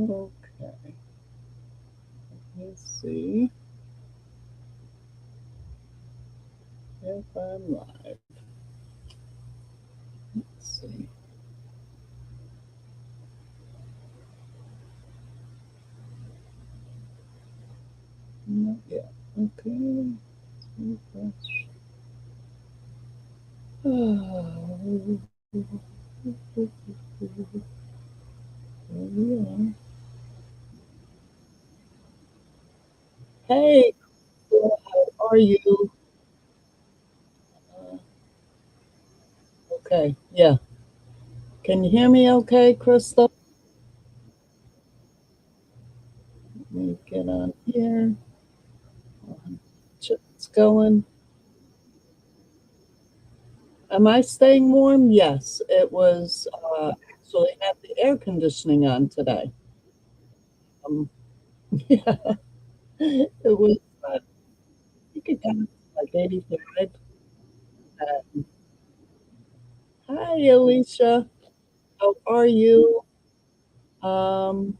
Okay. Let's see if I'm live. Let's see. Not yet. Okay. Refresh. There we are. Hey, how are you? Uh, okay. Yeah. Can you hear me okay, Crystal? Let me get on here. It's going. Am I staying warm? Yes. It was actually had the air conditioning on today. Um, yeah, it was, I think it got like 85. Uh, Hi, Alicia. How are you? Um,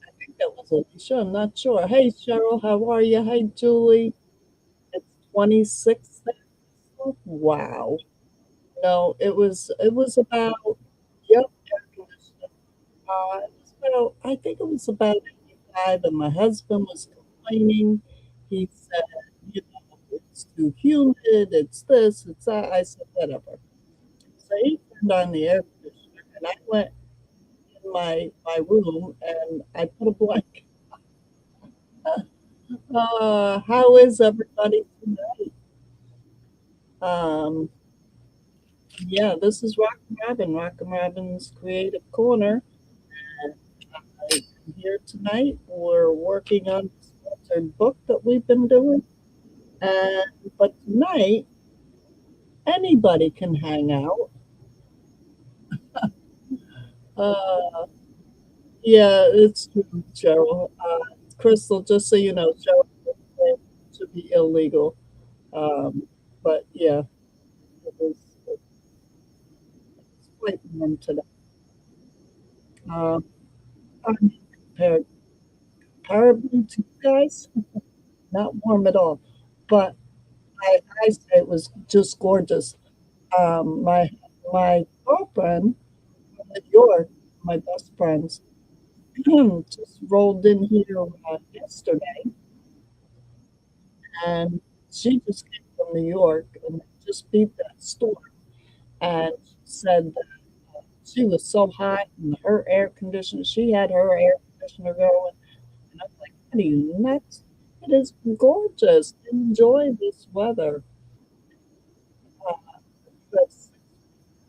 I think that was Alicia. I'm not sure. Hey, Cheryl. How are you? Hey, Julie. It's 26. Wow. No, it was about, yep, air conditioning. It was about, I think it was about 85, and my husband was complaining. He said, it's too humid, it's this, it's that. I said, whatever. So he turned on the air conditioner, and I went in my room and I put a blanket. How is everybody tonight? Um, yeah, this is Rockin' Robin's Creative Corner. And I'm here tonight. We're working on this sponsored book that we've been doing. And but tonight, anybody can hang out. Uh, yeah, it's true, Cheryl. Crystal, just so you know, Cheryl to be illegal. Um, but yeah, it was quite warm today. Um, I mean, comparably to you guys, not warm at all. But I say it was just gorgeous. My girlfriend from New York, my best friends, just rolled in here yesterday, and she just came from New York and just beat that storm. And she said that she was so hot and her air conditioner, she had her air conditioner going. And I'm like, what are you nuts? It is gorgeous. Enjoy this weather. Uh, but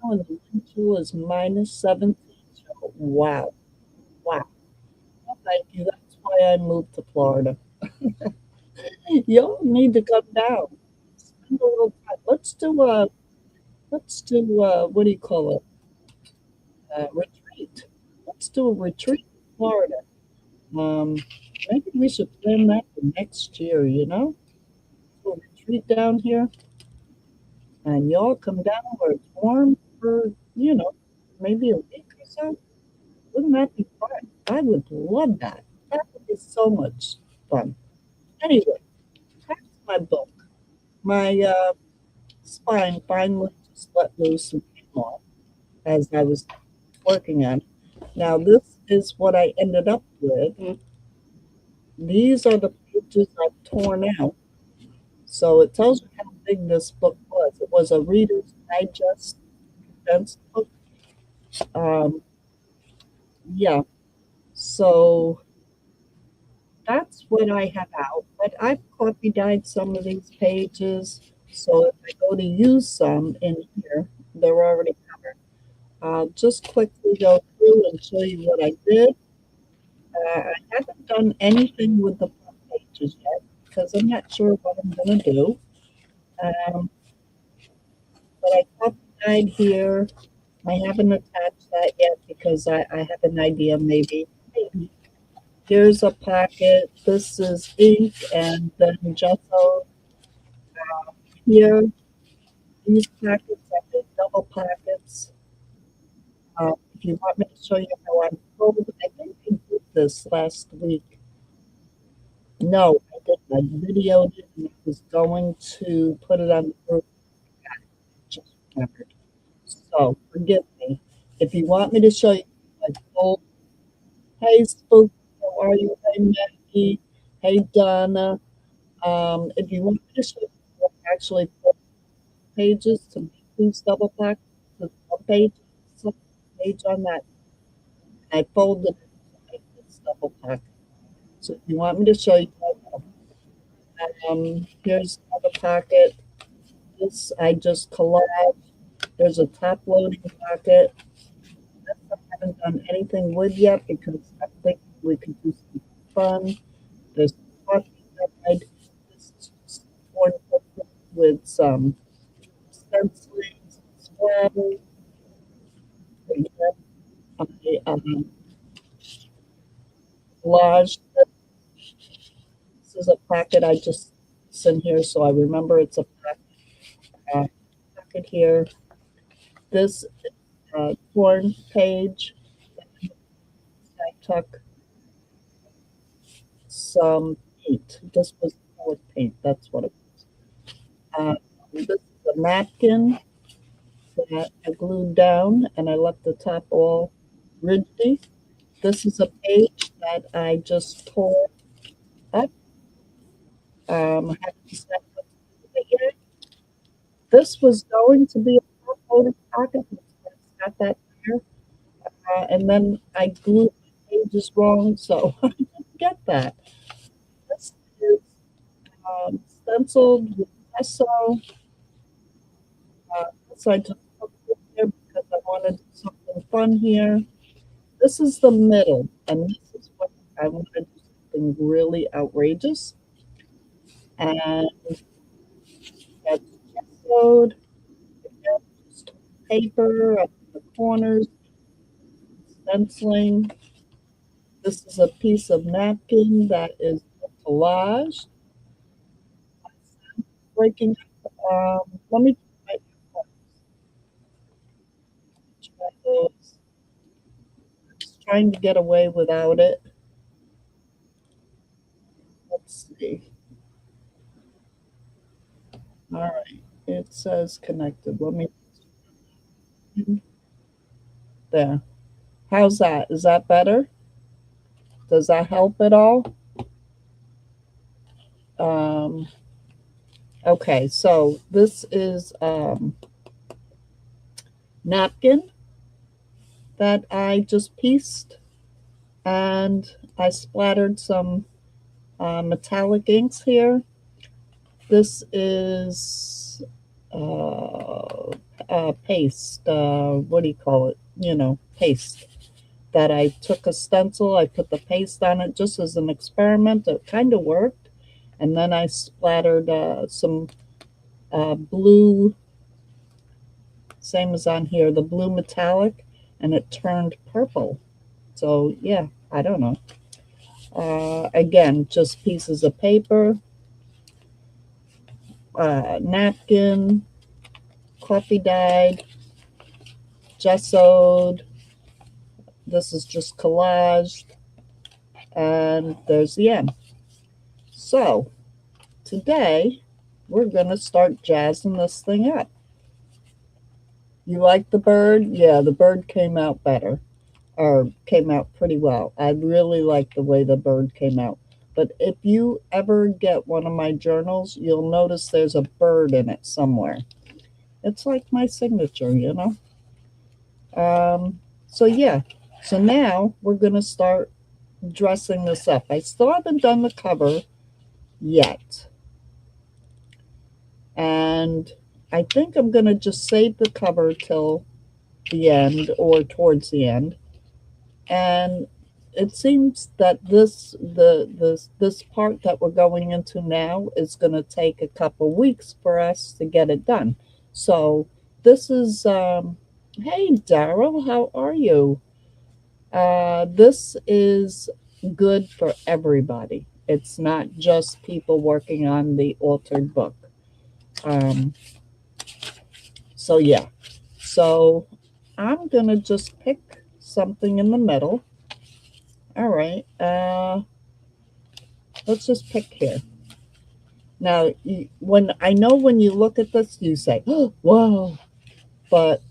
now in the wind chill is -17. So, wow. Wow. Well, thank you. That's why I moved to Florida. Y'all need to come down. Spend a little time. Let's do what do you call it? Retreat. Let's do a retreat in Florida. Um, Maybe we should plan that for next year, you know? Do a retreat down here, and y'all come down where it's warm for, maybe a week or so. Wouldn't that be fun? I would love that. That would be so much fun. Anyway, back to my book. My spine finally just let loose and came off as I was working on it. Now, this is what I ended up with. These are the pages I've torn out. So it tells you how big this book was. It was a Reader's Digest condensed book. Um, yeah, so that's what I have out. But I've copy dyed some of these pages. So if I go to use some in here, they're already covered. I'll just quickly go through and show you what I did. I haven't done anything with the front pages yet because I'm not sure what I'm going to do. Um, but I copy dyed here. I haven't attached that yet because I have an idea maybe. Here's a packet. This is ink and then gesso. Here, these packets, I did double packets. if you want me to show you how I fold, I think I did this last week. No, I didn't. I videoed it and I was going to put it on the group. I just remembered. So forgive me. If you want me to show you how I fold, hey Spook, how are you? Hey Maggie. Hey Donna. If you want me to show you how I actually fold pages to make these double pack, the one page, second page on that, I folded it to make this double pack. So if you want me to show you how, here's another pocket. This I just collaged. There's a top loading pocket. This I haven't done anything with yet because I think we could do some fun. There's coffee side. This is just corn with some stencils, swaddle. I collaged. This is a pocket I just in here, so I remember it's a pocket here. This corn page. I took some paint. This was colored paint. That's what it was. This is a napkin that I glued down, and I left the top all rigid. This is a page that I just tore up. I haven't decided what to do with it yet. This was going to be a top-loaded pocket. It's got that there. And then I glued the pages wrong, so I didn't get that. This is stenciled with gesso. So I just put it here because I wanted something fun here. This is the middle, and this is what I want to do something really outrageous. And that's gessoed, just paper up in the corners, stenciling. This is a piece of napkin that is collaged. Breaking. Let me try those. I'm just trying to get away without it. Let's see. All right. It says connected. Let me. There. How's that? Is that better? Does that help at all? Okay, so this is napkin that I just pieced, and I splattered some metallic inks here. This is paste. What do you call it? You know, paste. That I took a stencil, I put the paste on it just as an experiment. It kind of worked. And then I splattered some blue, same as on here, the blue metallic, and it turned purple. So, yeah, I don't know. Again, just pieces of paper, napkin, coffee dyed, gessoed. This is just collaged, and there's the end. So today we're going to start jazzing this thing up. You like the bird? Yeah, the bird came out better, or came out pretty well. I really like the way the bird came out. But if you ever get one of my journals, you'll notice there's a bird in it somewhere. It's like my signature, you know? So yeah, so now we're going to start dressing this up. I still haven't done the cover yet. And I think I'm going to just save the cover till the end or towards the end. And it seems that this part that we're going into now is going to take a couple weeks for us to get it done. So this is hey Daryl, how are you? This is good for everybody. It's not just people working on the altered book. So yeah, so I'm gonna just pick something in the middle. All right. Let's just pick here. Now, when you look at this, you say, oh, whoa, but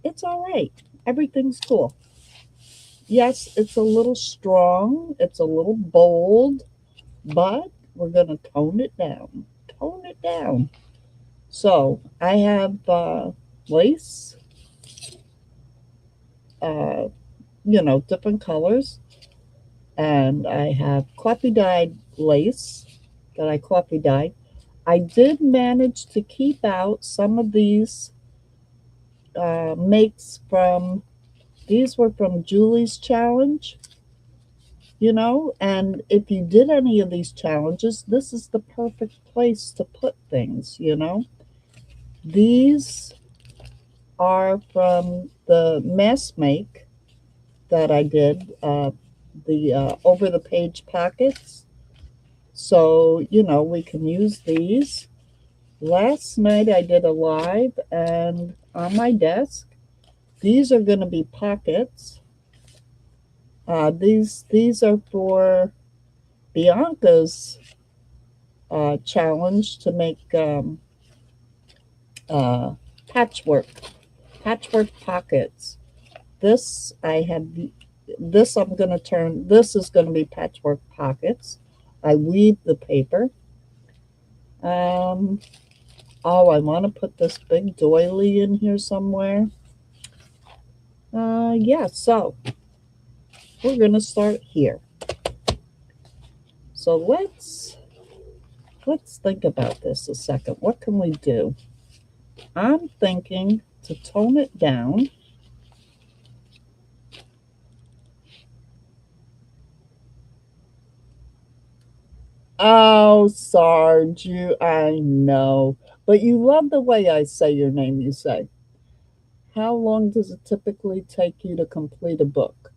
it's all right. Everything's cool. Yes, it's a little strong. It's a little bold, but we're going to tone it down. Tone it down. So I have lace, different colors. And I have coffee dyed lace that I coffee dyed. I did manage to keep out some of these makes from, these were from Julie's challenge, and if you did any of these challenges, this is the perfect place to put things, These are from the mass make that I did, the over the page pockets. So, we can use these. Last night I did a live, and on my desk, these are going to be pockets. These are for Bianca's challenge to make patchwork pockets. This I have. This I'm going to turn. This is going to be patchwork pockets. I weave the paper. Oh, I want to put this big doily in here somewhere. Yeah, so we're going to start here. So let's think about this a second. What can we do? I'm thinking to tone it down. Oh, Sarge, I know. But you love the way I say your name, you say. How long does it typically take you to complete a book?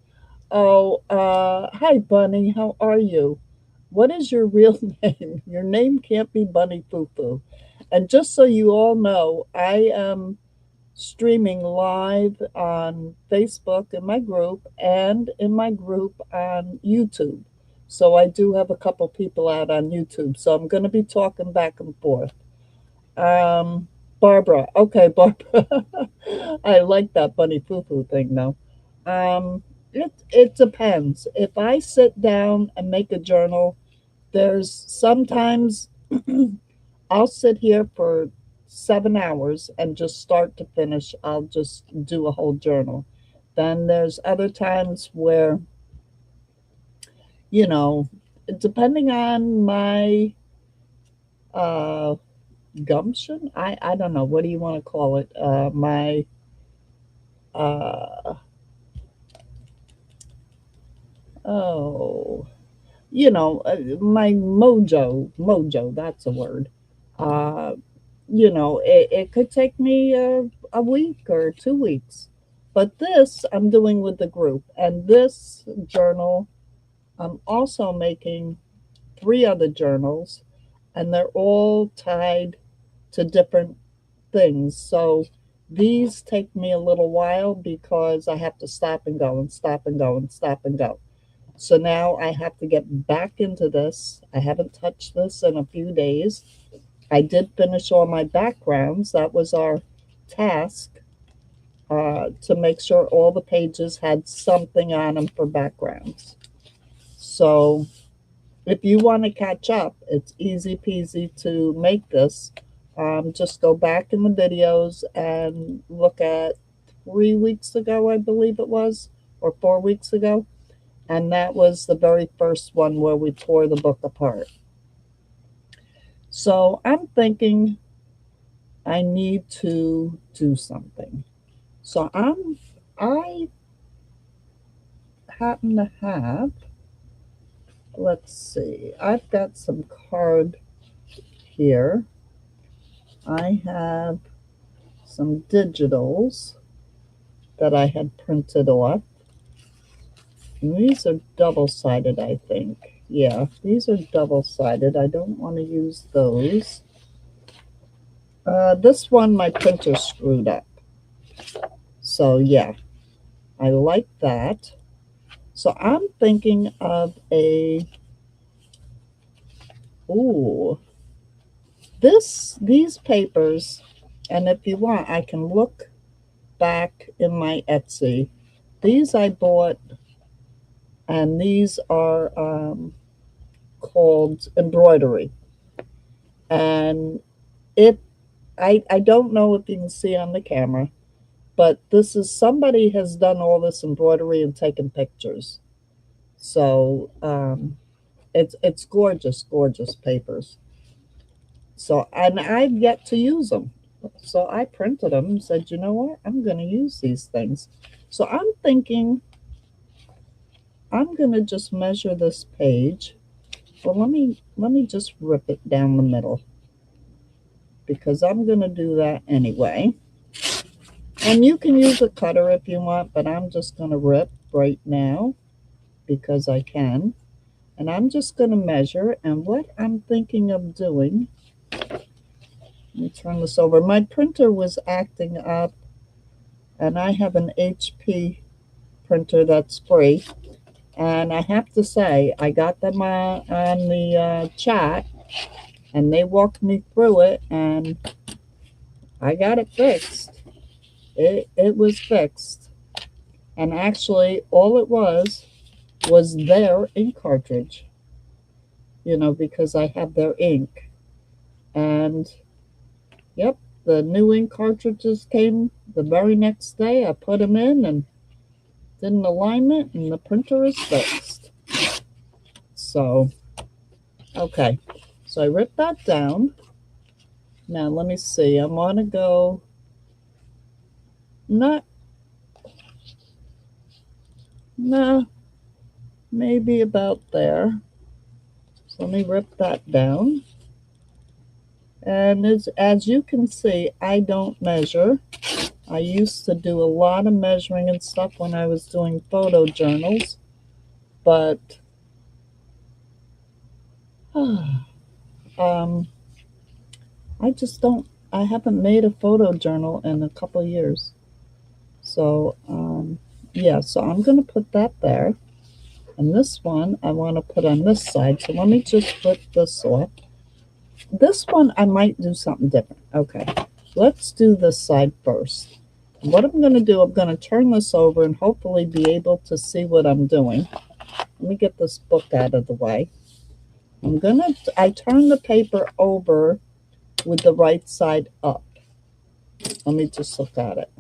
Oh, hi, Bunny. How are you? What is your real name? Your name can't be Bunny Foo Foo. And just so you all know, I am streaming live on Facebook in my group and in my group on YouTube. So I do have a couple people out on YouTube. So I'm going to be talking back and forth. Barbara. Okay, Barbara. I like that Bunny Foo Foo thing, though. It depends. If I sit down and make a journal, there's sometimes I'll sit here for 7 hours and just start to finish, I'll just do a whole journal. Then there's other times where, depending on my gumption, I don't know, what do you want to call it? My oh, my mojo, that's a word. Uh, it could take me a week or 2 weeks. But this I'm doing with the group. And this journal, I'm also making 3 other journals, and they're all tied to different things. So these take me a little while because I have to stop and go and stop and go and stop and go. So now I have to get back into this. I haven't touched this in a few days. I did finish all my backgrounds. That was our task, to make sure all the pages had something on them for backgrounds. So if you want to catch up, it's easy peasy to make this. Just go back in the videos and look at 3 weeks ago, I believe it was, or 4 weeks ago. And that was the very first one where we tore the book apart. So I'm thinking I need to do something. So I happen to have, let's see, I've got some card here. I have some digitals that I had printed off. And these are double-sided, I think. Yeah, these are double-sided. I don't want to use those. This one, my printer screwed up. So, yeah. I like that. So I'm thinking of these papers, and if you want, I can look back in my Etsy. These I bought, and these are called embroidery. And I don't know if you can see on the camera, but this is somebody has done all this embroidery and taken pictures. So it's gorgeous, gorgeous papers. So, and I've yet to use them. So I printed them and said, you know what? I'm going to use these things. So I'm thinking I'm going to just measure this page. Well, let me just rip it down the middle, because I'm going to do that anyway. And you can use a cutter if you want, but I'm just going to rip right now because I can. And I'm just going to measure. And what I'm thinking of doing, let me turn this over. My printer was acting up, and I have an HP printer that's free. And I have to say, I got them on the chat, and they walked me through it, and I got it fixed. It was fixed. And actually, all it was their ink cartridge, because I have their ink. And yep, the new ink cartridges came the very next day. I put them in and did an alignment, and the printer is fixed. So, okay. So I ripped that down. Now let me see. I want to go maybe about there. So let me rip that down. And as you can see, I don't measure. I used to do a lot of measuring and stuff when I was doing photo journals, but I haven't made a photo journal in a couple years. So, yeah, so I'm going to put that there. And this one I want to put on this side. So let me just flip this off. This one I might do something different. Okay, let's do this side first. And what I'm going to do, I'm going to turn this over and hopefully be able to see what I'm doing. Let me get this book out of the way. I turn the paper over with the right side up. Let me just look at it.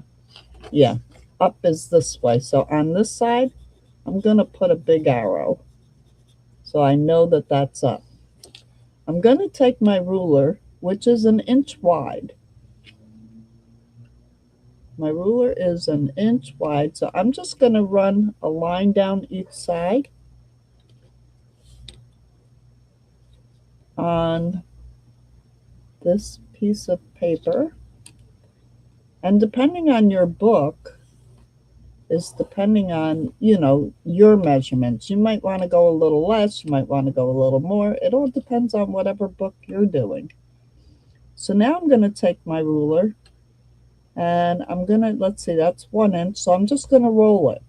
Yeah, up is this way. So on this side, I'm going to put a big arrow, so I know that that's up. I'm going to take my ruler, which is 1 inch wide. My ruler is 1 inch wide, so I'm just going to run a line down each side on this piece of paper. And depending on your book is depending on, your measurements. You might want to go a little less, you might want to go a little more. It all depends on whatever book you're doing. So now I'm going to take my ruler, and I'm going to, let's see, that's 1 inch. So I'm just going to roll it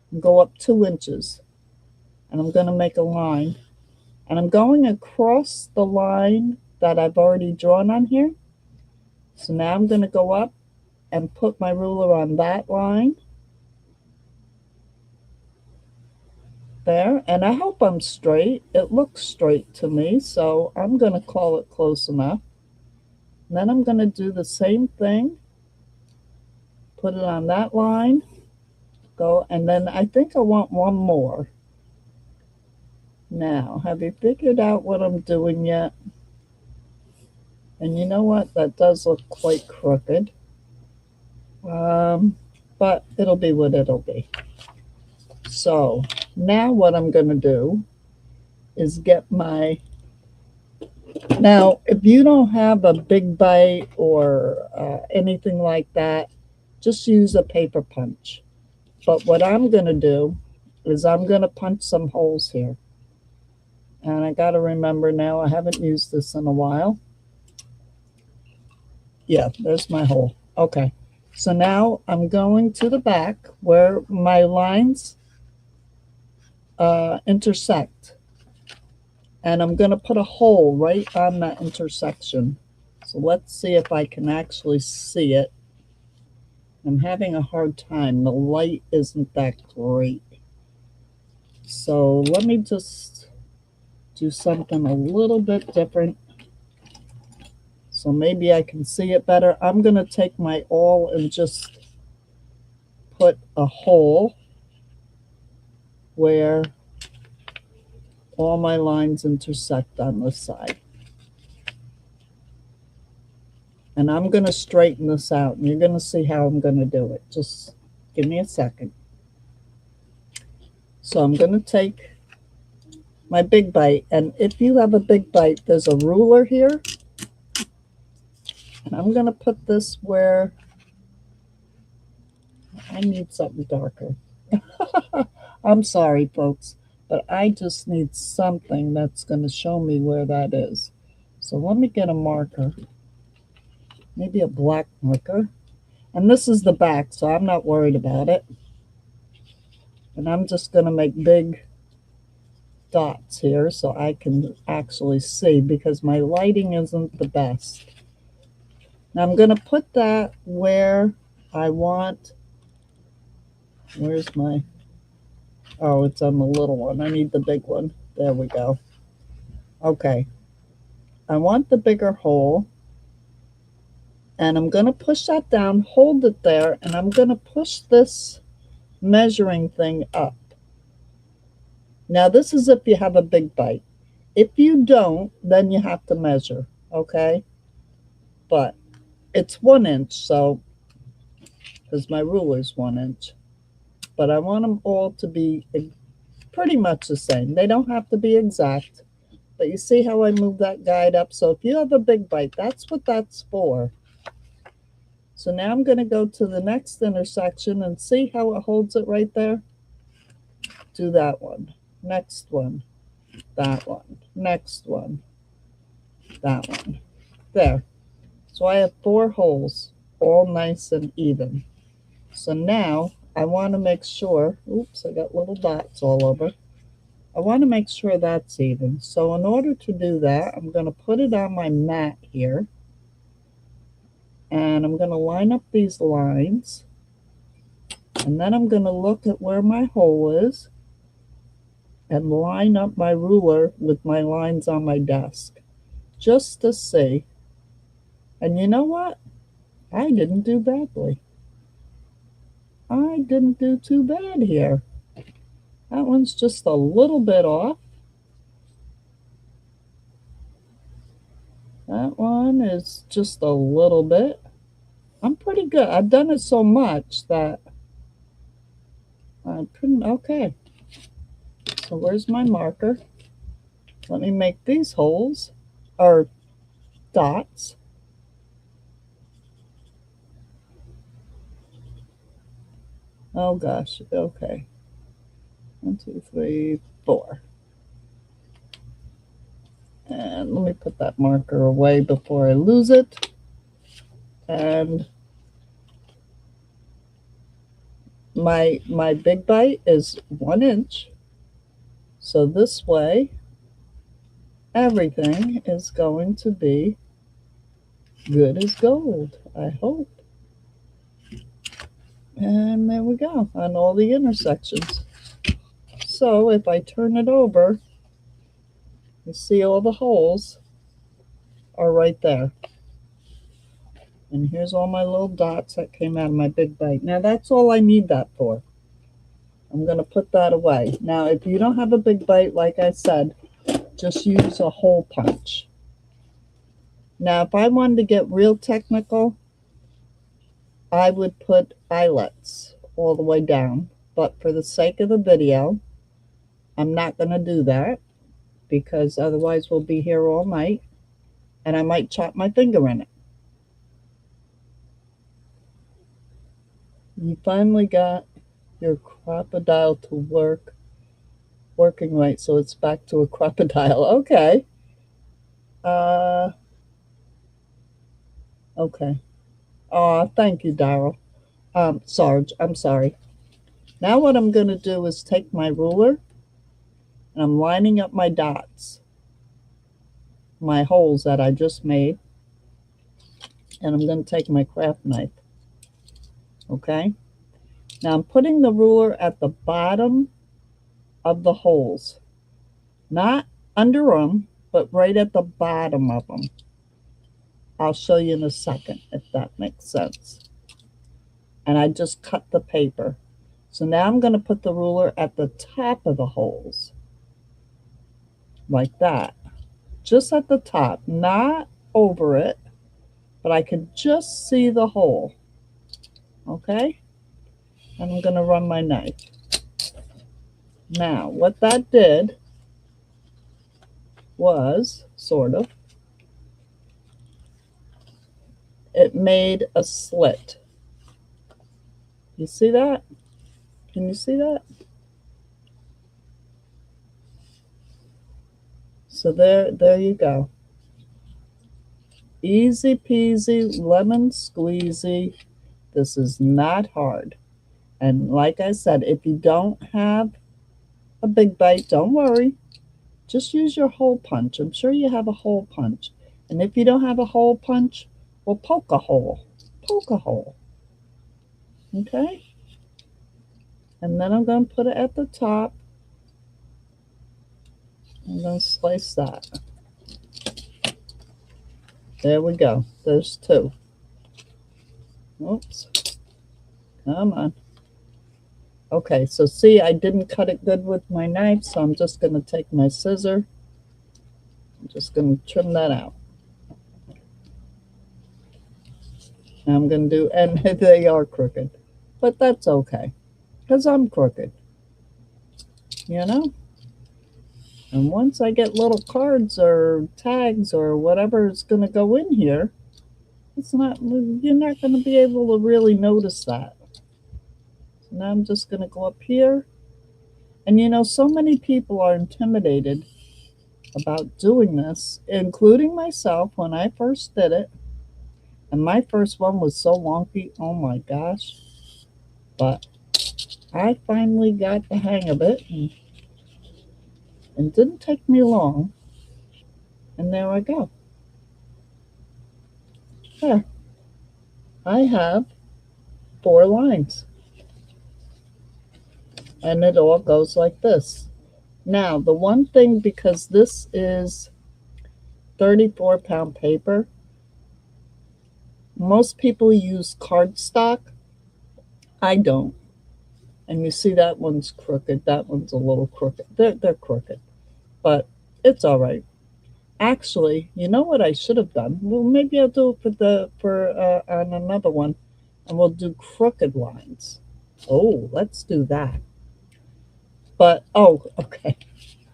and go up 2 inches. And I'm going to make a line. And I'm going across the line that I've already drawn on here. So now I'm going to go up and put my ruler on that line. There. And I hope I'm straight. It looks straight to me. So I'm going to call it close enough. And then I'm going to do the same thing. Put it on that line. Go. And then I think I want one more. Now, have you figured out what I'm doing yet? And you know what? That does look quite crooked. But it'll be what it'll be. So now what I'm going to do is get my... Now, if you don't have a big bite or anything like that, just use a paper punch. But what I'm going to do is I'm going to punch some holes here. And I got to remember now, I haven't used this in a while. Yeah, there's my hole. Okay. So now I'm going to the back where my lines intersect. And I'm going to put a hole right on that intersection. So let's see if I can actually see it. I'm having a hard time. The light isn't that great. So let me just do something a little bit different. So maybe I can see it better. I'm going to take my awl and just put a hole where all my lines intersect on this side. And I'm going to straighten this out, and you're going to see how I'm going to do it. Just give me a second. So I'm going to take my big bite, and if you have a big bite, there's a ruler here. And I'm going to put this where I need something darker. I'm sorry, folks, but I just need something that's going to show me where that is. So let me get a marker. Maybe a black marker. And this is the back, so I'm not worried about it. And I'm just going to make big dots here so I can actually see, because my lighting isn't the best. Now I'm going to put that where I want. Where's my... Oh, it's on the little one. I need the big one. There we go. Okay. I want the bigger hole. And I'm going to push that down, hold it there, and I'm going to push this measuring thing up. Now, this is if you have a big bite. If you don't, then you have to measure, okay? But it's 1 inch, so, because my ruler is 1 inch. But I want them all to be pretty much the same. They don't have to be exact. But you see how I move that guide up? So if you have a big bite, that's what that's for. So now I'm going to go to the next intersection and see how it holds it right there. Do that one. Next one. That one. Next one. That one. There. So I have 4 holes, all nice and even. So now I want to make sure, oops, I got little dots all over. I want to make sure that's even. So in order to do that, I'm going to put it on my mat here. And I'm going to line up these lines. And then I'm going to look at where my hole is and line up my ruler with my lines on my desk, just to see. And you know what? I didn't do badly. I didn't do too bad here. That one's just a little bit off. That one is just a little bit. I'm pretty good. I've done it so much that I'm pretty okay. So where's my marker? Let me make these holes, or dots. Oh gosh, okay. 1, 2, 3, 4. And let me put that marker away before I lose it. And my big bite is 1 inch. So this way, everything is going to be good as gold, I hope. And there we go, on all the intersections. So if I turn it over, you see all the holes are right there. And here's all my little dots that came out of my big bite. Now that's all I need that for. I'm going to put that away. Now if you don't have a big bite, like I said, just use a hole punch. Now if I wanted to get real technical, I would put eyelets all the way down. But for the sake of the video, I'm not going to do that, because otherwise we'll be here all night and I might chop my finger in it. You finally got your crocodile to working right, so it's back to a crocodile. Okay. Okay. Oh, thank you, Daryl. Sarge, I'm sorry. Now what I'm going to do is take my ruler and I'm lining up my dots, my holes that I just made, and I'm going to take my craft knife. Okay? Now I'm putting the ruler at the bottom of the holes, not under them, but right at the bottom of them. I'll show you in a second if that makes sense. And I just cut the paper. So now I'm going to put the ruler at the top of the holes, like that. Just at the top, not over it, but I can just see the hole. Okay? And I'm going to run my knife. Now, what that did was, sort of, it made a slit. You see that? Can you see that? So there you go. Easy peasy, lemon squeezy. This is not hard. And like I said, if you don't have a big bite, don't worry. Just use your hole punch. I'm sure you have a hole punch. And if you don't have a hole punch, well, poke a hole. Poke a hole. Okay? And then I'm going to put it at the top. I'm going to slice that. There we go. There's two. Oops. Come on. Okay, so see, I didn't cut it good with my knife, so I'm just going to take my scissor. I'm just going to trim that out. And I'm going to do, and they are crooked, but that's okay, because I'm crooked, you know? And once I get little cards or tags or whatever is going to go in here, you're not going to be able to really notice that. So now I'm just going to go up here. And you know, so many people are intimidated about doing this, including myself when I first did it. And my first one was so wonky, oh my gosh. But I finally got the hang of it. And it didn't take me long. And there I go. There. I have 4 lines. And it all goes like this. Now, the one thing, because this is 34-pound paper, most people use cardstock. I don't. And you see that one's crooked. That one's a little crooked. They're crooked. But it's all right. Actually, you know what I should have done? Well, maybe I'll do it on another one, and we'll do crooked lines. Oh, let's do that. But, oh, okay.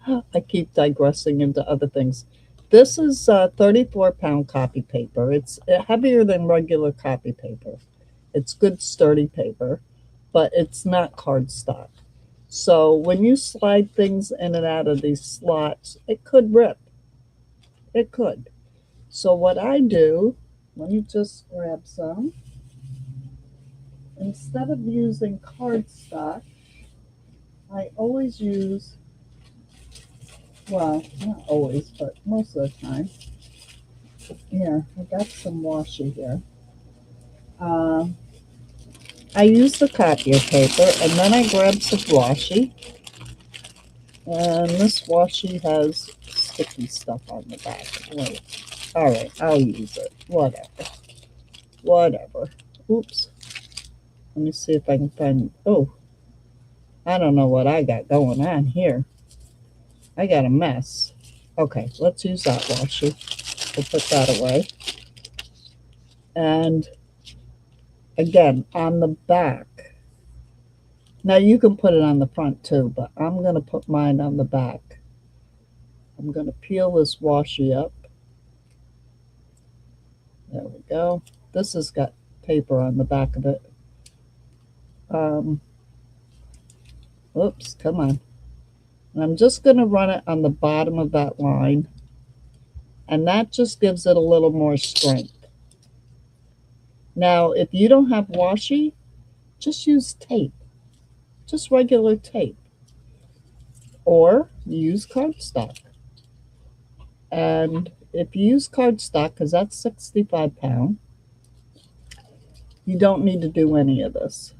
I keep digressing into other things. This is 34-pound copy paper. It's heavier than regular copy paper. It's good, sturdy paper, but it's not cardstock. So when you slide things in and out of these slots, it could rip. It could. So what I do, let me just grab some. Instead of using cardstock, I always use, well, not always, but most of the time. Here, I got some washi here. I use the copier paper, and then I grab some washi. And this washi has sticky stuff on the back. Wait. All right, I'll use it. Whatever. Oops. Let me see if I can find, oh, I don't know what I got going on here. I got a mess. Okay, let's use that washi. We'll put that away. And again, on the back. Now you can put it on the front too, but I'm going to put mine on the back. I'm going to peel this washi up. There we go. This has got paper on the back of it. Oops, come on. And I'm just going to run it on the bottom of that line. And that just gives it a little more strength. Now, if you don't have washi, just use tape, just regular tape, or use cardstock. And if you use cardstock, because that's 65 pounds, you don't need to do any of this.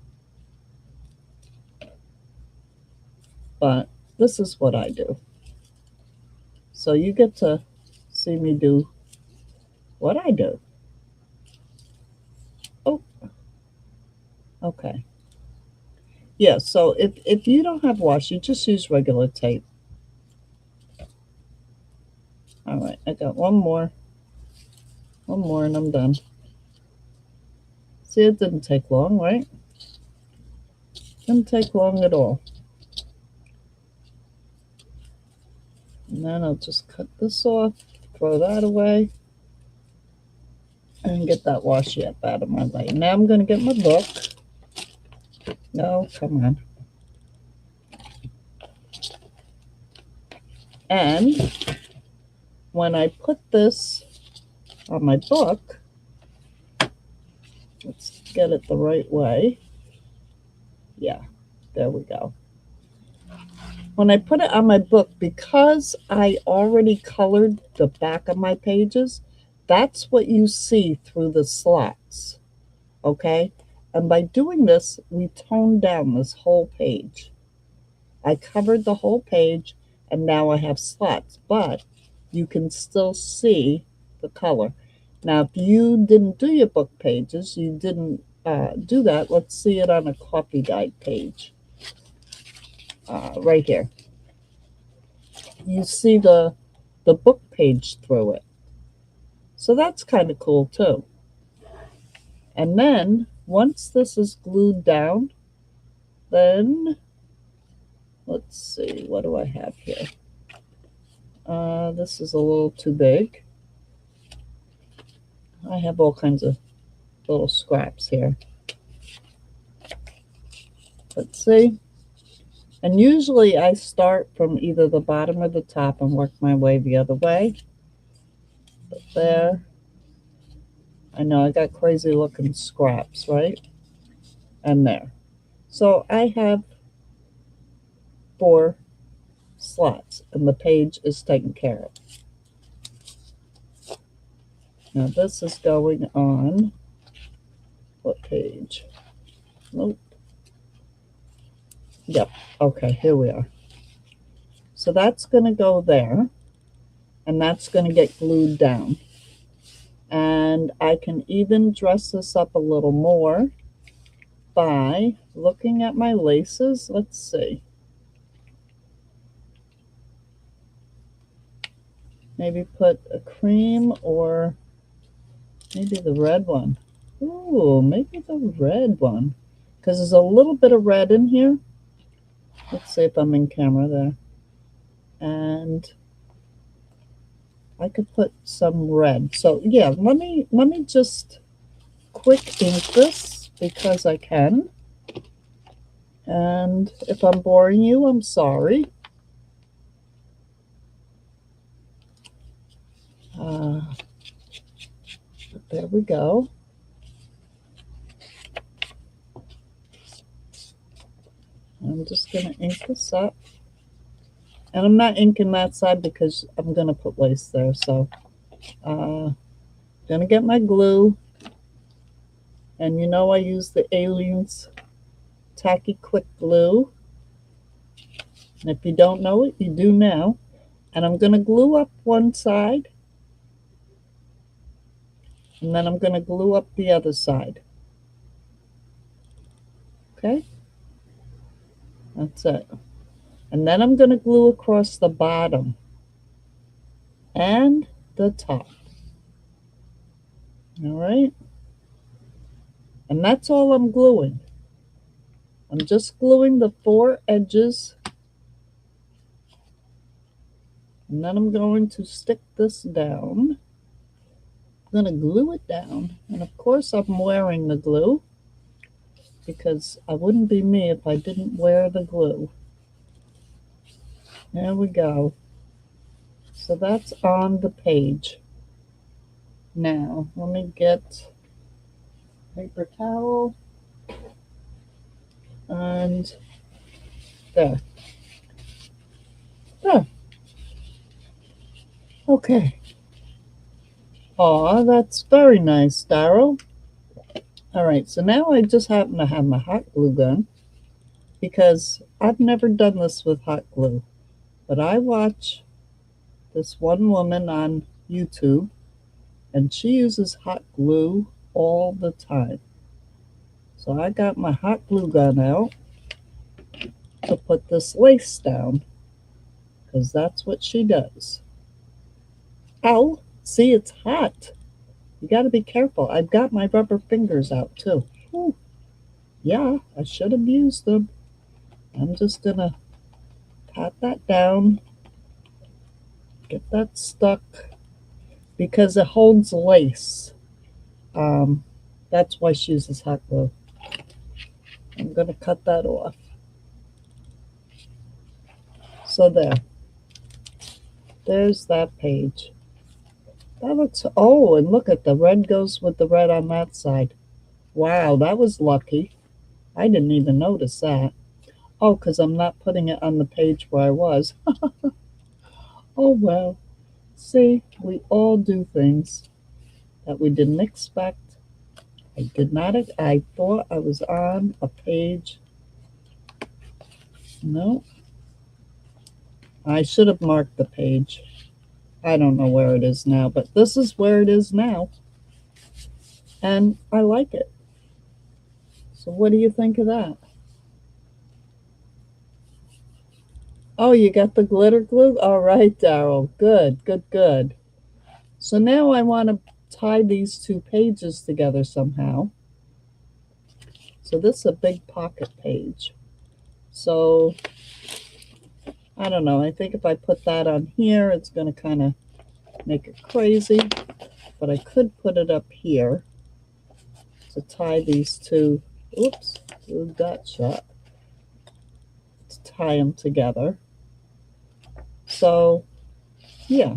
But this is what I do. So you get to see me do what I do. Oh, okay. Yeah, so if you don't have washi, just use regular tape. All right, I got one more and I'm done. See, it didn't take long, right? Didn't take long at all. And then I'll just cut this off, throw that away, and get that washi up out of my way. Now I'm going to get my book. No, come on. And when I put this on my book, let's get it the right way. Yeah, there we go. When I put it on my book, because I already colored the back of my pages, that's what you see through the slots, okay? And by doing this, we toned down this whole page. I covered the whole page, and now I have slots, but you can still see the color. Now, if you didn't do your book pages, you didn't do that, let's see it on a coffee guide page. Right here. You see the book page through it. So that's kind of cool too. And then once this is glued down, then let's see, what do I have here? This is a little too big. I have all kinds of little scraps here. Let's see. And usually I start from either the bottom or the top and work my way the other way. But there, I know I got crazy looking scraps, right? And there. So I have 4 slots and the page is taken care of. Now this is going on what page? Nope. Yep. Okay, here we are. So that's going to go there, and that's going to get glued down. And I can even dress this up a little more by looking at my laces. Let's see. Maybe put a cream or maybe the red one. Ooh, maybe the red one. Because there's a little bit of red in here. Let's see if I'm in camera there. And I could put some red. So yeah, let me just quick ink this because I can. And if I'm boring you, I'm sorry. There we go. I'm just going to ink this up. And I'm not inking that side because I'm going to put lace there. So going to get my glue. And you know I use the Aliens Tacky Quick Glue. And if you don't know it, you do now. And I'm going to glue up one side. And then I'm going to glue up the other side. Okay? That's it. And then I'm going to glue across the bottom and the top. All right? And that's all I'm gluing. I'm just gluing the 4 edges. And then I'm going to stick this down. I'm going to glue it down. And of course I'm wearing the glue because I wouldn't be me if I didn't wear the glue. There we go. So that's on the page. Now, let me get paper towel. And there. There. Okay. Aw, that's very nice, Daryl. All right, so now I just happen to have my hot glue gun because I've never done this with hot glue, but I watch this one woman on YouTube and she uses hot glue all the time. So I got my hot glue gun out to put this lace down because that's what she does. Ow, see, it's hot. You got to be careful. I've got my rubber fingers out too. Whew. Yeah, I should have used them. I'm just going to pat that down, get that stuck because it holds lace. That's why she uses hot glue. I'm going to cut that off. So there. There's that page. That looks, oh, and look at the red goes with the red on that side. Wow, that was lucky. I didn't even notice that. Oh, because I'm not putting it on the page where I was. Oh, well. See, we all do things that we didn't expect. I thought I was on a page. No. I should have marked the page. I don't know where it is now, but this is where it is now. And I like it. So what do you think of that? Oh, you got the glitter glue? All right, Daryl. Good, good, good. So now I want to tie these two pages together somehow. So this is a big pocket page. So I don't know. I think if I put that on here, it's going to kind of make it crazy. But I could put it up here to tie these two. Oops, got shut. To tie them together. So, yeah.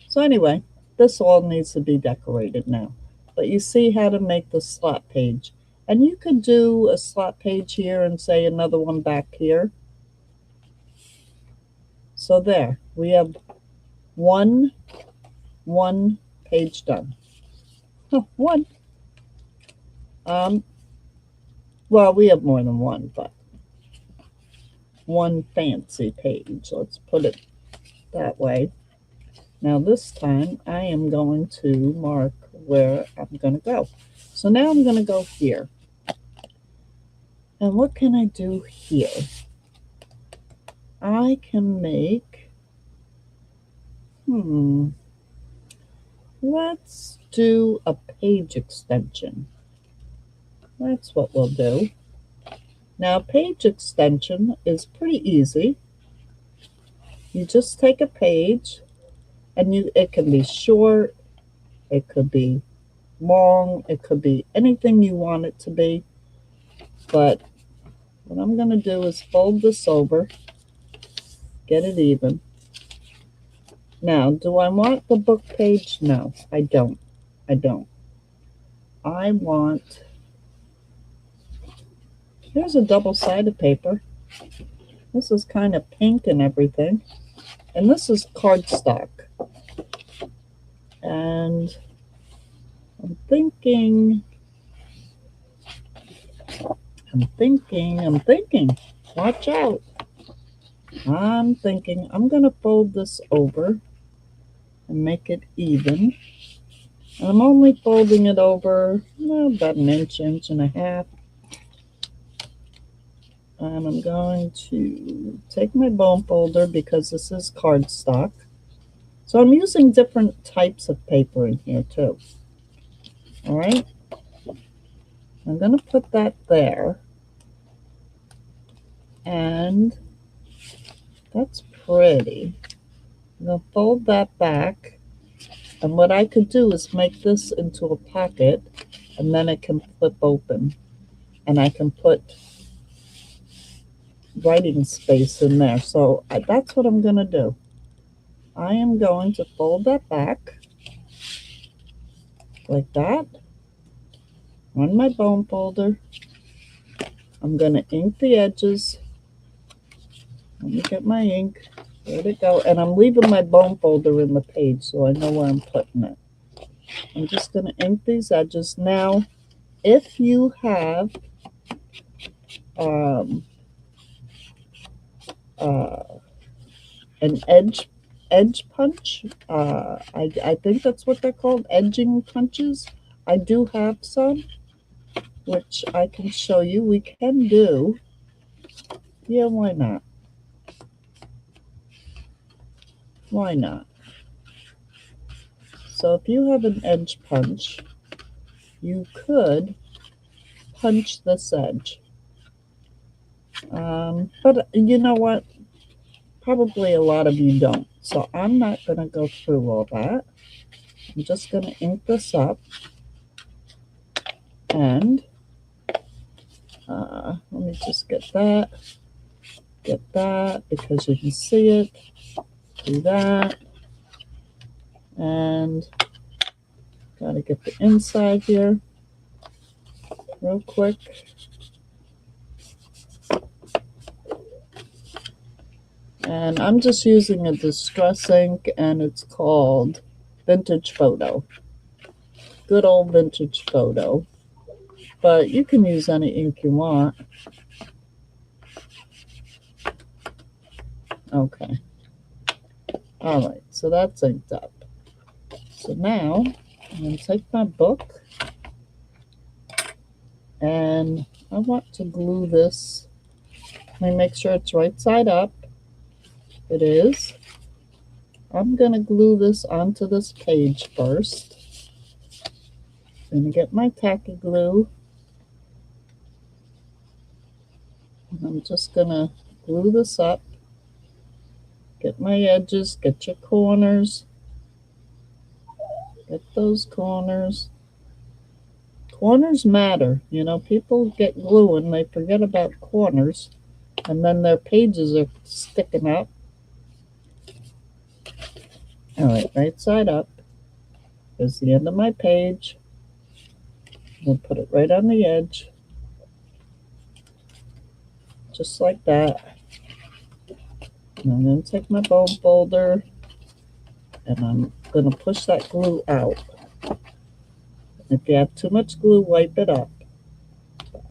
So anyway, this all needs to be decorated now. But you see how to make the slot page. And you could do a slot page here and say another one back here. So there, we have one page done. One. Well, we have more than one, but one fancy page. Let's put it that way. Now this time I am going to mark where I'm going to go. So now I'm going to go here. And what can I do here? I can make, let's do a page extension. That's what we'll do. Now, page extension is pretty easy. You just take a page, and it can be short, it could be long, it could be anything you want it to be. But what I'm going to do is fold this over, get it even. Now, do I want the book page? No, I don't. I want, here's a double-sided paper. This is kind of pink and everything. And this is cardstock. And I'm thinking. Watch out. I'm thinking I'm going to fold this over and make it even. And I'm only folding it over about an inch and a half. And I'm going to take my bone folder because this is cardstock. So I'm using different types of paper in here too. All right. I'm going to put that there. And that's pretty. I'm going to fold that back. And what I could do is make this into a pocket, and then it can flip open. And I can put writing space in there. So that's what I'm going to do. I am going to fold that back like that on my bone folder. I'm going to ink the edges. Let me get my ink. Where'd it go? And I'm leaving my bone folder in the page so I know where I'm putting it. I'm just going to ink these edges. Now, if you have an edge punch, I think that's what they're called, edging punches. I do have some, which I can show you. We can do. Yeah, why not? Why not? So if you have an edge punch, you could punch this edge. But you know what? Probably a lot of you don't. So I'm not going to go through all that. I'm just going to ink this up. And let me just get that, because you can see it. Do that. And got to get the inside here real quick. And I'm just using a distress ink, and it's called Vintage Photo. Good old Vintage Photo. But you can use any ink you want. Okay. All right, so that's inked up. So now I'm going to take my book, and I want to glue this. Let me make sure it's right side up. It is. I'm going to glue this onto this page first. I'm going to get my tacky glue. And I'm just going to glue this up. Get my edges, get your corners. Get those corners. Corners matter. You know, people get glue and they forget about corners. And then their pages are sticking up. All right, right side up is the end of my page. I'll put it right on the edge. Just like that. And I'm going to take my bone folder and I'm going to push that glue out. If you have too much glue, wipe it up.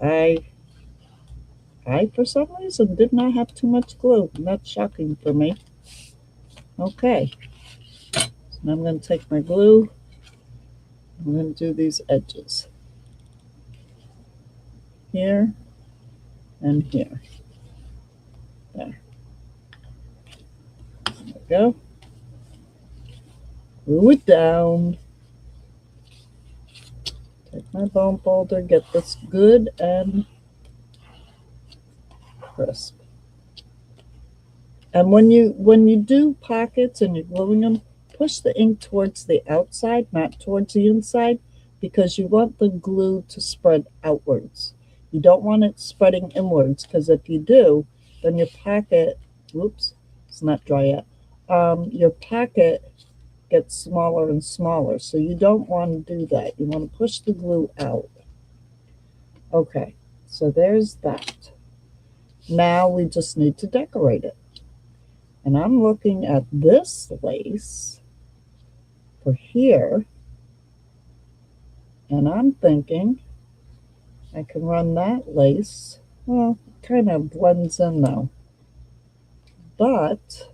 I for some reason did not have too much glue. And that's shocking for me. Okay. So now I'm going to take my glue. I'm going to do these edges. Here and here. There. There we go. Glue it down. Take my bone folder, get this good and crisp. And when you do pockets and you're gluing them, push the ink towards the outside, not towards the inside, because you want the glue to spread outwards. You don't want it spreading inwards, because if you do, then your pocket, whoops, it's not dry yet, your pocket gets smaller and smaller. So you don't want to do that. You want to push the glue out. Okay, so there's that. Now we just need to decorate it. And I'm looking at this lace for here. And I'm thinking I can run that lace. Well, it kind of blends in though. But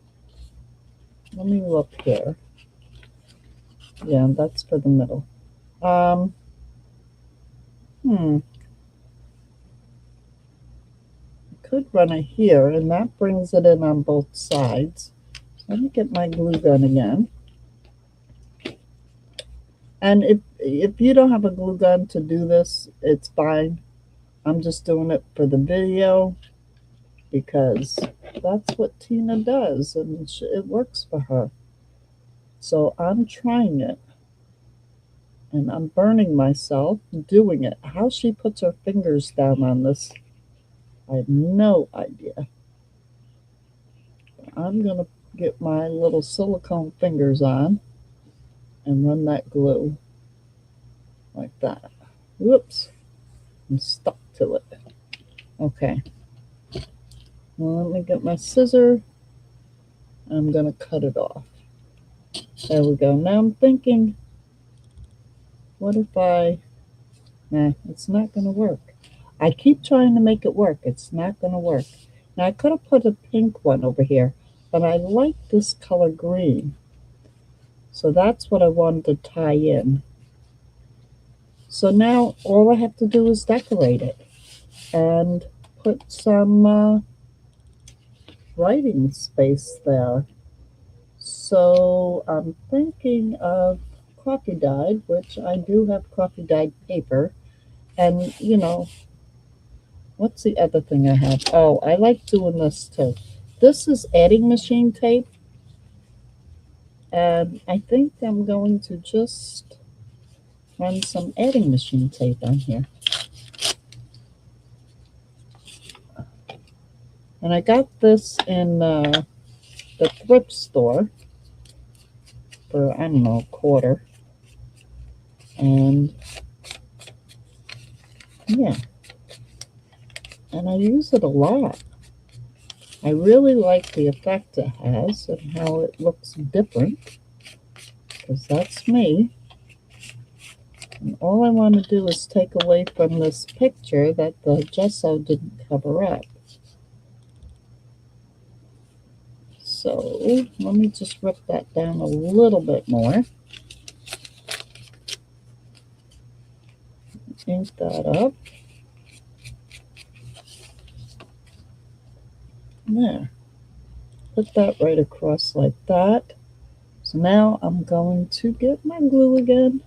let me look here. Yeah, that's for the middle. I could run it here, and that brings it in on both sides. Let me get my glue gun again. And if you don't have a glue gun to do this, it's fine. I'm just doing it for the video because that's what Tina does, and it works for her. So I'm trying it, and I'm burning myself doing it. How she puts her fingers down on this, I have no idea. I'm going to get my little silicone fingers on and run that glue like that. Whoops, I'm stuck to it. Okay. Well, let me get my scissor. I'm going to cut it off. There we go. Now I'm thinking, what if nah, it's not going to work. I keep trying to make it work. It's not going to work. Now, I could have put a pink one over here, but I like this color green. So that's what I wanted to tie in. So now all I have to do is decorate it and put some writing space there. So I'm thinking of coffee dyed, which I do have coffee dyed paper. And, you know, what's the other thing I have? Oh, I like doing this too. This is adding machine tape. And I think I'm going to just run some adding machine tape on here. And I got this in the thrift store for, I don't know, a quarter. And yeah, and I use it a lot. I really like the effect it has and how it looks different, because that's me. And all I want to do is take away from this picture that the gesso didn't cover up. So let me just rip that down a little bit more. Ink that up. There. Put that right across like that. So now I'm going to get my glue again.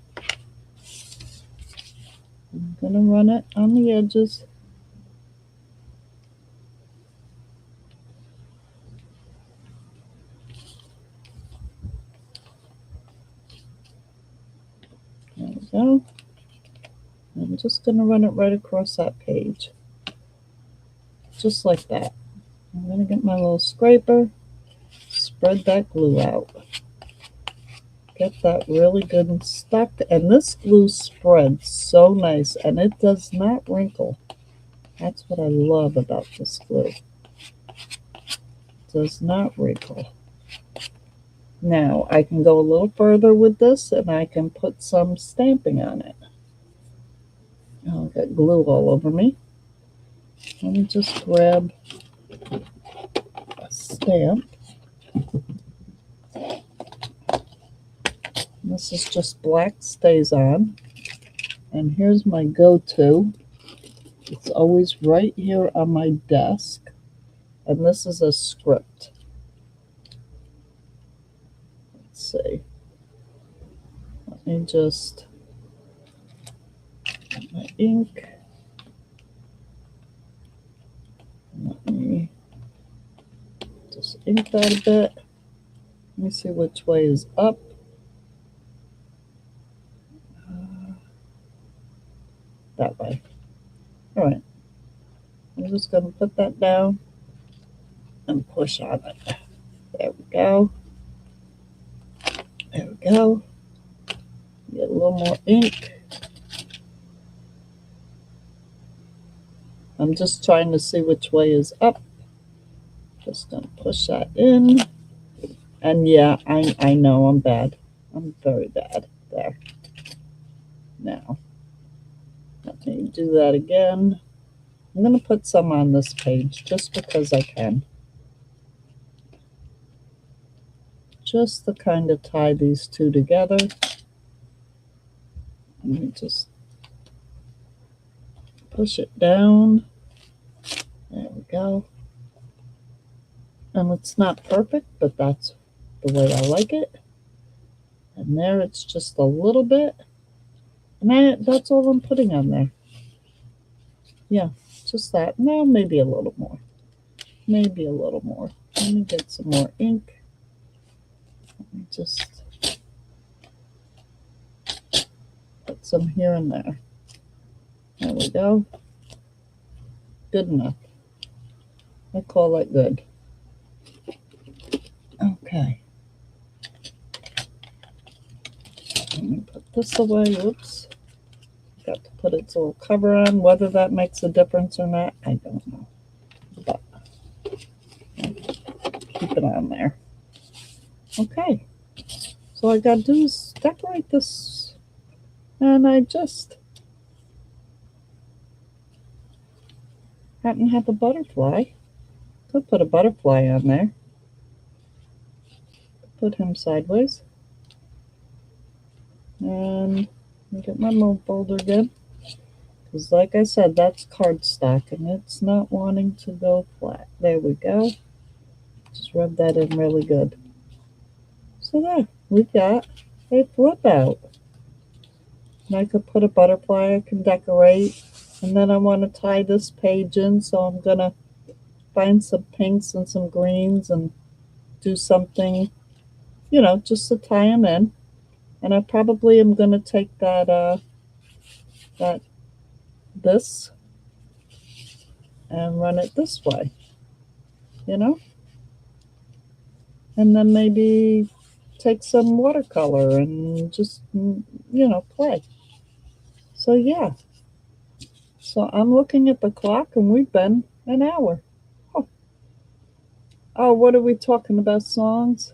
I'm going to run it on the edges. There we go. I'm just going to run it right across that page. Just like that. I'm going to get my little scraper, spread that glue out. Get that really good and stuck. And this glue spreads so nice, and it does not wrinkle. That's what I love about this glue. It does not wrinkle. Now, I can go a little further with this, and I can put some stamping on it. Oh, I got glue all over me. Let me just grab a stamp. This is just black StazOn. And here's my go-to. It's always right here on my desk. And this is a script. Let's see. Let me just get my ink. Let me just ink that a bit. Let me see which way is up. That way. All right. I'm just going to put that down and push on it. There we go. There we go. Get a little more ink. I'm just trying to see which way is up. Just going to push that in. And yeah, I know I'm bad. I'm very bad there. Now, let me do that again. I'm going to put some on this page just because I can. Just to kind of tie these two together. Let me just push it down. There we go. And it's not perfect, but that's the way I like it. And there it's just a little bit. And that's all I'm putting on there. Yeah, just that. No, maybe a little more. Maybe a little more. Let me get some more ink. Let me just put some here and there. There we go. Good enough. I call that good. Okay. Let me put this away. Oops. Got to put its little cover on. Whether that makes a difference or not, I don't know. But keep it on there. Okay. So all I got to do is decorate this. And I just happen to have a butterfly. Could put a butterfly on there. Put him sideways. And get my move folder again. Because like I said, that's cardstock and it's not wanting to go flat. There we go. Just rub that in really good. So there, we got a flip out. And I could put a butterfly, I can decorate. And then I want to tie this page in, so I'm going to find some pinks and some greens and do something, you know, just to tie them in. And I probably am going to take this and run it this way, you know? And then maybe take some watercolor and just, you know, play. So yeah. So I'm looking at the clock and we've been an hour. Oh, what are we talking about? Songs?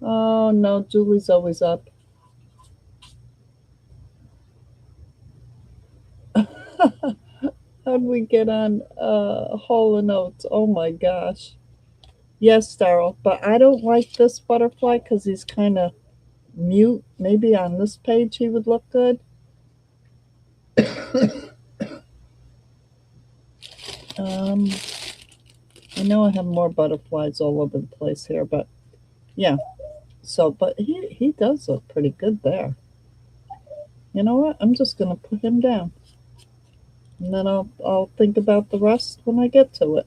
Oh no, Julie's always up. How'd we get on Hall and Oates? Oh my gosh. Yes, Daryl, but I don't like this butterfly because he's kind of mute. Maybe on this page he would look good. I know I have more butterflies all over the place here, but yeah. So, but he does look pretty good there. You know what? I'm just gonna put him down, and then I'll think about the rest when I get to it.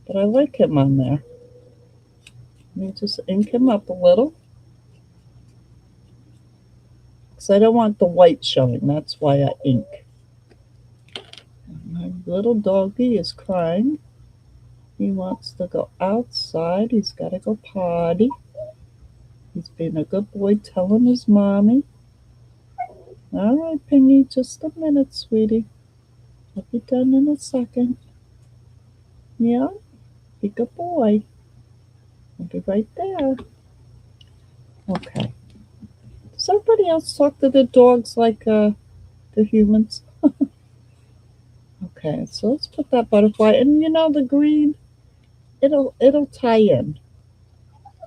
But I like him on there. Let me just ink him up a little. Because I don't want the white showing. That's why I ink. My little doggy is crying. He wants to go outside. He's got to go potty. He's being a good boy telling his mommy. All right, Pingy, just a minute, sweetie. I'll be done in a second. Yeah, be a good boy. I'll be right there. Okay. Does everybody else talk to their dogs like the humans? Okay, so let's put that butterfly. And you know the green, it'll tie in.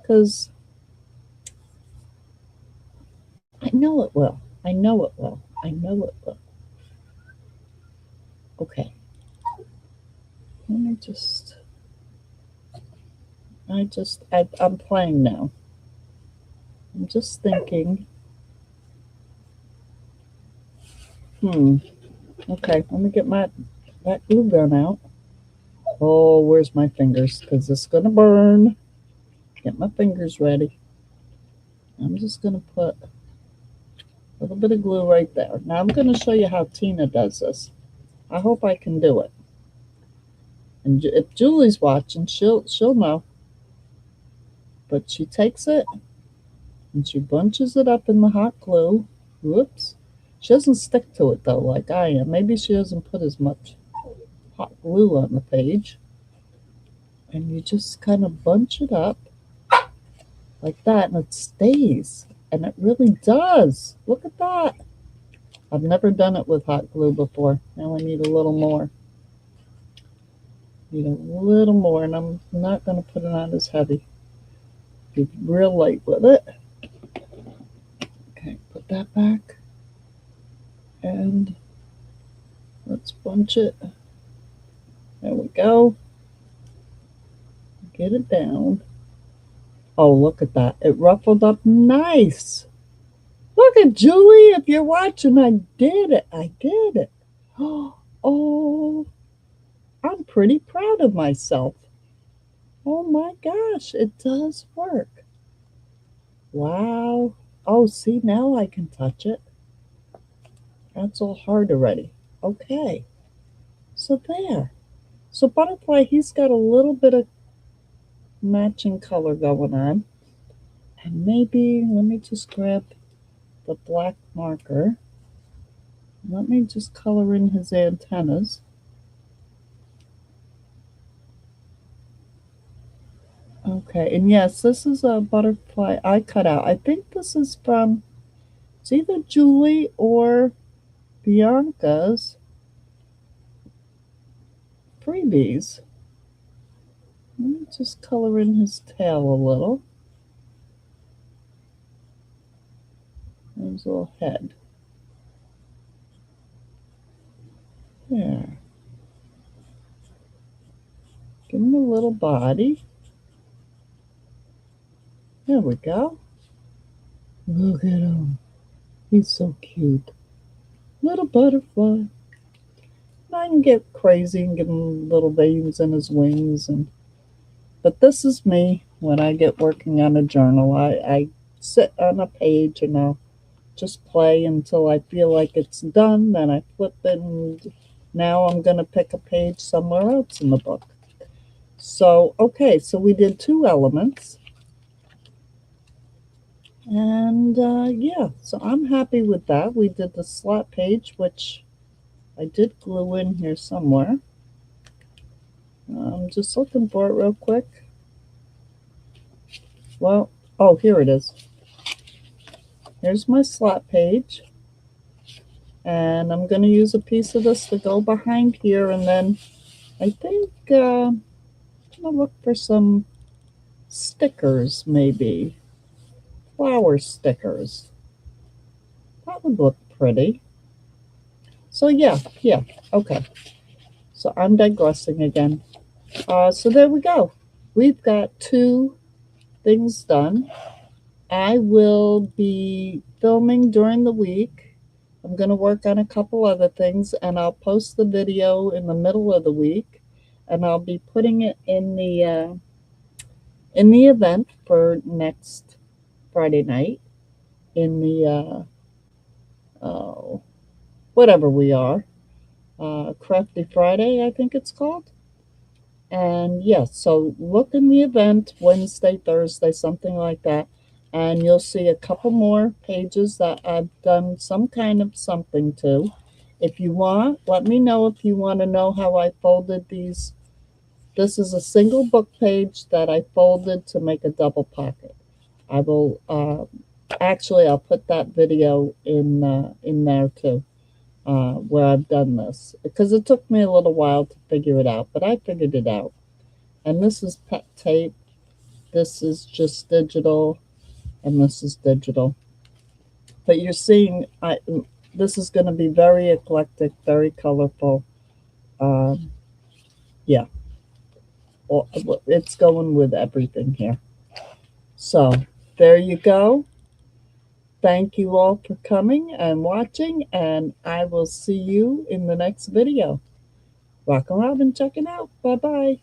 Because I know it will. I know it will. I know it will. Okay. Let me just... I'm playing now. I'm just thinking. Okay, let me get that glue gun out. Oh, where's my fingers? Because it's going to burn. Get my fingers ready. I'm just going to put a little bit of glue right there. Now I'm going to show you how Tina does this. I hope I can do it. And if Julie's watching, she'll know. But she takes it and she bunches it up in the hot glue. Whoops. She doesn't stick to it though like I am. Maybe she doesn't put as much hot glue on the page. And you just kind of bunch it up like that and it stays. And it really does. Look at that. I've never done it with hot glue before. Now I need a little more. Need a little more, and I'm not going to put it on as heavy. Be real light with it. Okay, put that back. And let's bunch it. There we go. Get it down. Oh, look at that. It ruffled up nice. Look at Julie. If you're watching, I did it. I did it. Oh, I'm pretty proud of myself. Oh my gosh, it does work. Wow. Oh, see, now I can touch it. That's all hard already. Okay. So there. So Butterfly, he's got a little bit of matching color going on. And maybe, let me just grab the black marker. Let me just color in his antennas. Okay, and yes, this is a butterfly I cut out. I think this is from, it's either Julie or Bianca's freebies. Let me just color in his tail a little. There's a little head. There. Give him a little body. There we go. Look at him. He's so cute. Little butterfly. I can get crazy and give him little veins in his wings, but this is me when I get working on a journal. I sit on a page and I'll just play until I feel like it's done. Then I flip it, and now I'm going to pick a page somewhere else in the book. So, okay, so we did 2 elements. And yeah, so I'm happy with that. We did the slot page, which I did glue in here somewhere. I'm just looking for it real quick. Well, oh, here it is. Here's my slot page. And I'm going to use a piece of this to go behind here. And then I think I'm going to look for some stickers, maybe. Flower stickers. That would look pretty. So yeah, okay. So I'm digressing again. So there we go. We've got 2 things done. I will be filming during the week. I'm going to work on a couple other things, and I'll post the video in the middle of the week, and I'll be putting it in the event for next Friday night in the whatever we are, Crafty Friday, I think it's called. And yes, so look in the event Wednesday, Thursday, something like that, and you'll see a couple more pages that I've done some kind of something to. If you want, let me know if you want to know how I folded these. This is a single book page that I folded to make a double pocket. I will actually I'll put that video in there too, where I've done this, because it took me a little while to figure it out, but I figured it out. And this is pet tape. This is just digital, and this is digital. But you're seeing, this is going to be very eclectic, very colorful. Yeah, well, it's going with everything here. So there you go. Thank you all for coming and watching, and I will see you in the next video. Rockin' Robin checking out. Bye-bye.